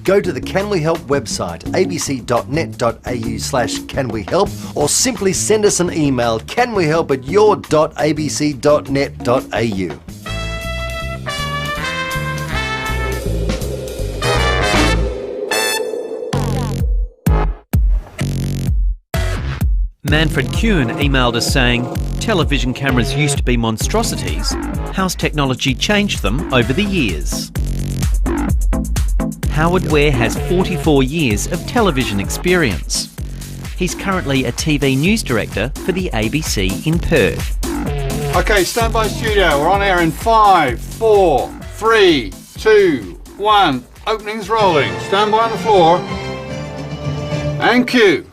Go to the Can We Help website, abc.net.au/canwehelp, or simply send us an email, canwehelp@your.abc.net.au. Manfred Kuhn emailed us saying, television cameras used to be monstrosities. How's technology changed them over the years? Howard Ware has 44 years of television experience. He's currently a TV news director for the ABC in Perth. Okay, stand by studio. We're on air in 5, 4, 3, 2, 1. Opening's rolling. Stand by on the floor. And cue.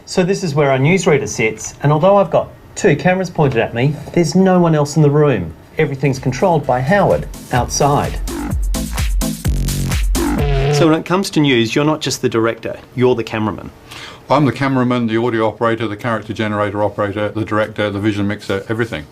So this is where our newsreader sits, and although I've got 2 cameras pointed at me, there's no one else in the room. Everything's controlled by Howard, outside. So when it comes to news, you're not just the director, you're the cameraman. I'm the cameraman, the audio operator, the character generator operator, the director, the vision mixer, everything.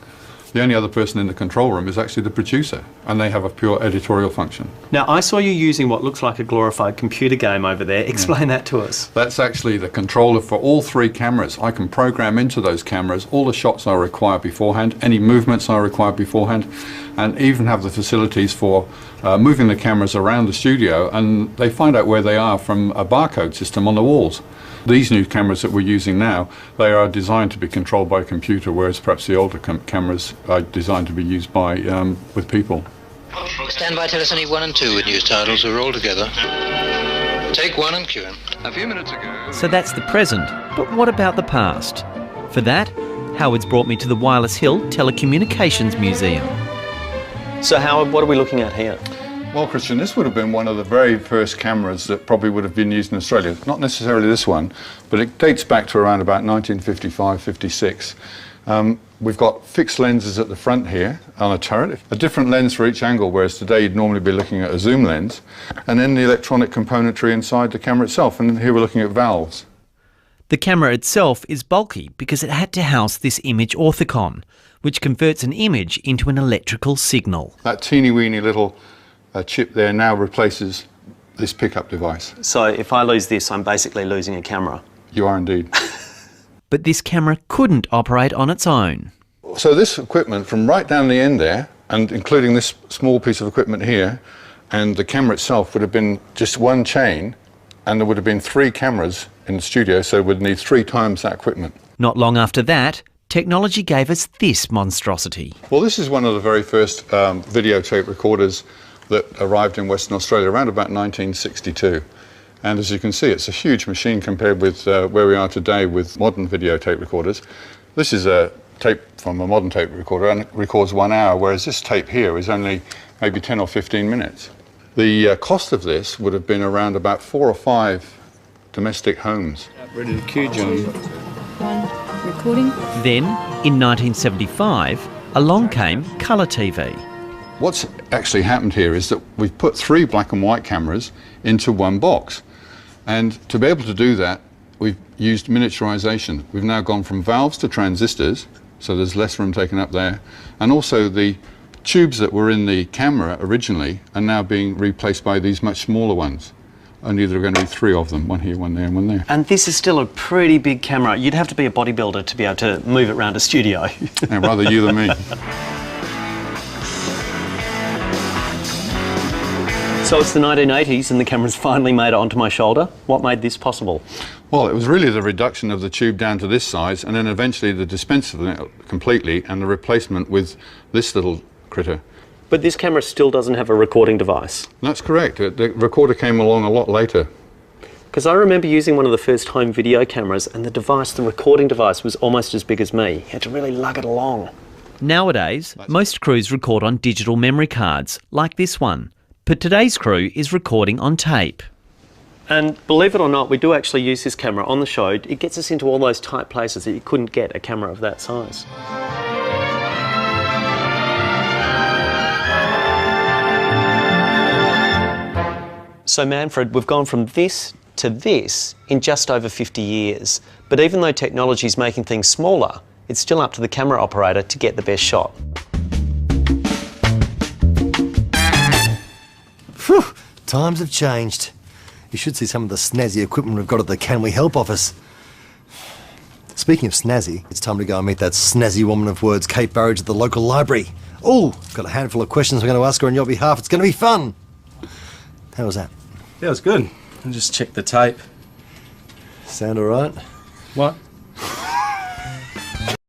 The only other person in the control room is actually the producer, and they have a pure editorial function. Now, I saw you using what looks like a glorified computer game over there. Explain that to us. That's actually the controller for all 3 cameras. I can program into those cameras all the shots I require beforehand, any movements I require beforehand, and even have the facilities for moving the cameras around the studio, and they find out where they are from a barcode system on the walls. These new cameras that we're using now, they are designed to be controlled by a computer, whereas perhaps the older cameras are designed to be used by with people. Stand by, tell us only 1 and 2 with news titles are all together. Take 1 and cue him. A few minutes ago... So that's the present, but what about the past? For that, Howard's brought me to the Wireless Hill Telecommunications Museum. So Howard, what are we looking at here? Well, Christian, this would have been one of the very first cameras that probably would have been used in Australia. Not necessarily this one, but it dates back to around about 1955-56. We've got fixed lenses at the front here on a turret, a different lens for each angle, whereas today you'd normally be looking at a zoom lens, and then the electronic componentry inside the camera itself, and here we're looking at valves. The camera itself is bulky because it had to house this image orthicon, which converts an image into an electrical signal. That teeny-weeny little chip there now replaces this pickup device. So if I lose this, I'm basically losing a camera. You are indeed. But this camera couldn't operate on its own. So this equipment from right down the end there, and including this small piece of equipment here, and the camera itself would have been just one chain, and there would have been 3 cameras in the studio, so we'd need 3 times that equipment. Not long after that, technology gave us this monstrosity. Well, this is one of the very first videotape recorders that arrived in Western Australia around about 1962. And as you can see, it's a huge machine compared with where we are today with modern videotape recorders. This is a tape from a modern tape recorder, and it records 1 hour, whereas this tape here is only maybe 10 or 15 minutes. The cost of this would have been around about 4 or 5 domestic homes. Ready to cue, John. Recording. Then, in 1975, along came colour TV. What's actually happened here is that we've put 3 black and white cameras into one box. And to be able to do that, we've used miniaturization. We've now gone from valves to transistors, so there's less room taken up there. And also the tubes that were in the camera originally are now being replaced by these much smaller ones. Only there are going to be 3 of them, one here, one there, and one there. And this is still a pretty big camera. You'd have to be a bodybuilder to be able to move it around a studio. Yeah, rather you than me. So it's the 1980s and the camera's finally made it onto my shoulder. What made this possible? Well, it was really the reduction of the tube down to this size, and then eventually the dispense of it completely, and the replacement with this little critter. But this camera still doesn't have a recording device. That's correct. The recorder came along a lot later. Because I remember using one of the first home video cameras, and the recording device was almost as big as me. You had to really lug it along. Nowadays, most crews record on digital memory cards, like this one. But today's crew is recording on tape. And believe it or not, we do actually use this camera on the show. It gets us into all those tight places that you couldn't get a camera of that size. So Manfred, we've gone from this to this in just over 50 years. But even though technology is making things smaller, it's still up to the camera operator to get the best shot. Times have changed. You should see some of the snazzy equipment we've got at the Can We Help office. Speaking of snazzy, it's time to go and meet that snazzy woman of words, Kate Burridge, at the local library. Oh, I've got a handful of questions I'm going to ask her on your behalf. It's going to be fun. How was that? Yeah, it was good. I just checked the tape. Sound all right? What?